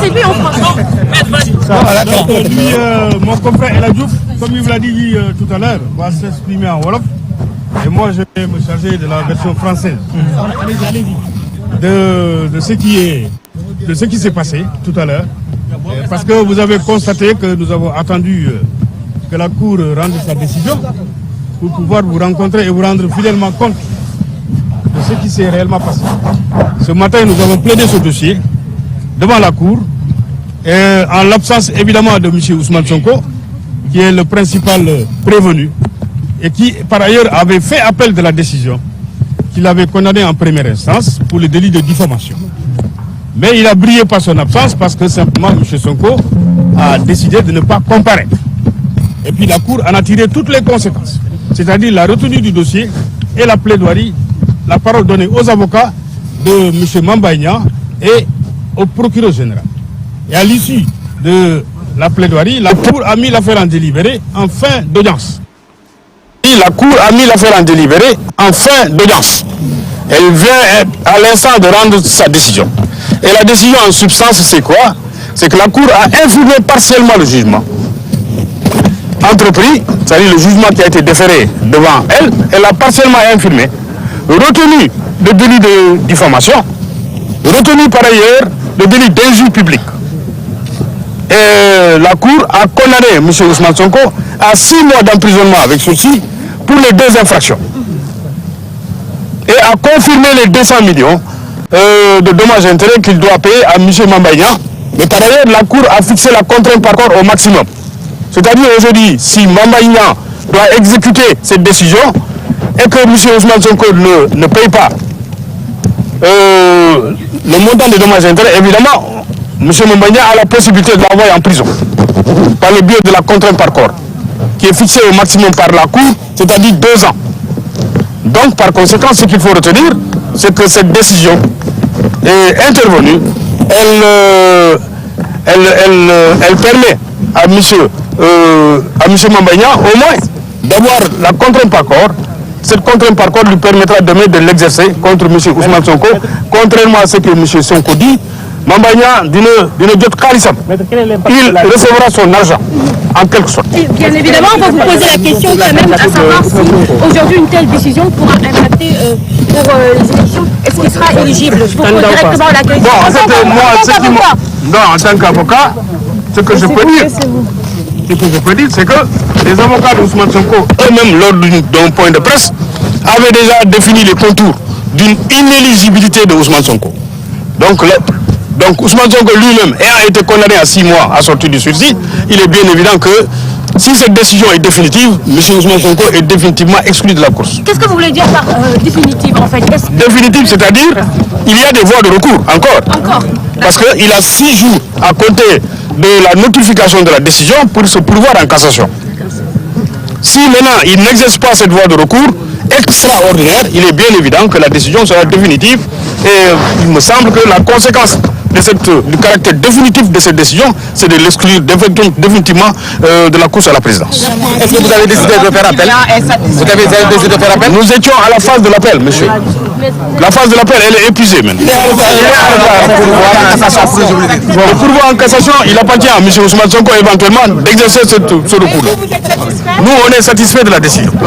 c'est lui en français. Mon confrère El Diouf, comme il vous l'a dit tout à l'heure, va s'exprimer en Wolof. Et moi, je vais me charger de la version française de ce qui s'est passé tout à l'heure. Parce que vous avez constaté que nous avons attendu que la Cour rende sa décision pour pouvoir vous rencontrer et vous rendre fidèlement compte de ce qui s'est réellement passé. Ce matin, nous avons plaidé ce dossier devant la Cour, et en l'absence évidemment de M. Ousmane Sonko, qui est le principal prévenu, et qui par ailleurs avait fait appel de la décision qu'il avait condamnée en première instance pour le délit de diffamation. Mais il a brillé par son absence parce que simplement M. Sonko a décidé de ne pas comparaître. Et puis la Cour en a tiré toutes les conséquences, c'est-à-dire la retenue du dossier et la plaidoirie, la parole donnée aux avocats de M. Mamba Niang et au procureur général. Et à l'issue de la plaidoirie, la Cour a mis l'affaire en délibéré en fin d'audience. La Cour a mis l'affaire en délibéré en fin d'audience. Elle vient à l'instant de rendre sa décision. Et la décision en substance, c'est quoi? C'est que la Cour a infirmé partiellement le jugement entrepris, c'est-à-dire le jugement qui a été déféré devant elle, elle a partiellement infirmé, retenu le délit de diffamation, retenu par ailleurs le délit d'injure publique. Et la Cour a condamné M. Ousmane Sonko à 6 mois d'emprisonnement avec sursis pour les 2 infractions. Et a confirmé les 200 millions de dommages et intérêts qu'il doit payer à M. Mamba Niang. Mais par ailleurs, la Cour a fixé la contrainte par corps au maximum. C'est-à-dire aujourd'hui, si Mamba Niang doit exécuter cette décision et que M. Ousmane Sonko ne paye pas le montant des dommages et intérêts, évidemment, M. Mamba Niang a la possibilité de l'envoyer en prison par le biais de la contrainte par corps, qui est fixée au maximum par la Cour, c'est-à-dire 2 ans. Donc, par conséquent, ce qu'il faut retenir, c'est que cette décision est intervenue. Elle permet à M. Mamba Niang au moins d'avoir la contrainte par corps. Cette contrainte par corps lui permettra demain de l'exercer contre M. Ousmane Sonko, contrairement à ce que M. Sonko dit. Mamba Niang d'une jot khalissam, il recevra son argent en quelque sorte. Bien évidemment, on va vous poser la question quand même, à savoir si aujourd'hui une telle décision pourra impacter pour les élections. Est-ce qu'il sera éligible? Je vous pose directement la question. Bon, en fait, moi, en tant qu'avocat, ce que je peux dire, c'est que les avocats d'Ousmane Sonko, eux-mêmes, lors d'un point de presse, avaient déjà défini les contours d'une inéligibilité de Ousmane Sonko. Donc Ousmane Sonko lui-même ayant été condamné à 6 mois à sortir du sursis, il est bien évident que si cette décision est définitive, M. Ousmane Sonko est définitivement exclu de la course. Qu'est-ce que vous voulez dire par définitive en fait? Définitive, c'est-à-dire il y a des voies de recours encore. Parce qu'il a 6 jours à compter de la notification de la décision pour se pourvoir en cassation. Si maintenant il n'exerce pas cette voie de recours extraordinaire, il est bien évident que la décision sera définitive et il me semble que la conséquence du caractère définitif de cette décision, c'est de l'exclure définitivement de la course à la présidence. Est-ce que vous avez décidé de faire appel? Vous avez décidé de faire appel? Nous étions à la phase de l'appel, monsieur. La phase de l'appel, elle est épuisée maintenant. Le pourvoi en cassation, il appartient à M. Ousmane Sonko éventuellement d'exercer ce recours. Nous, on est satisfait de la décision. Ok,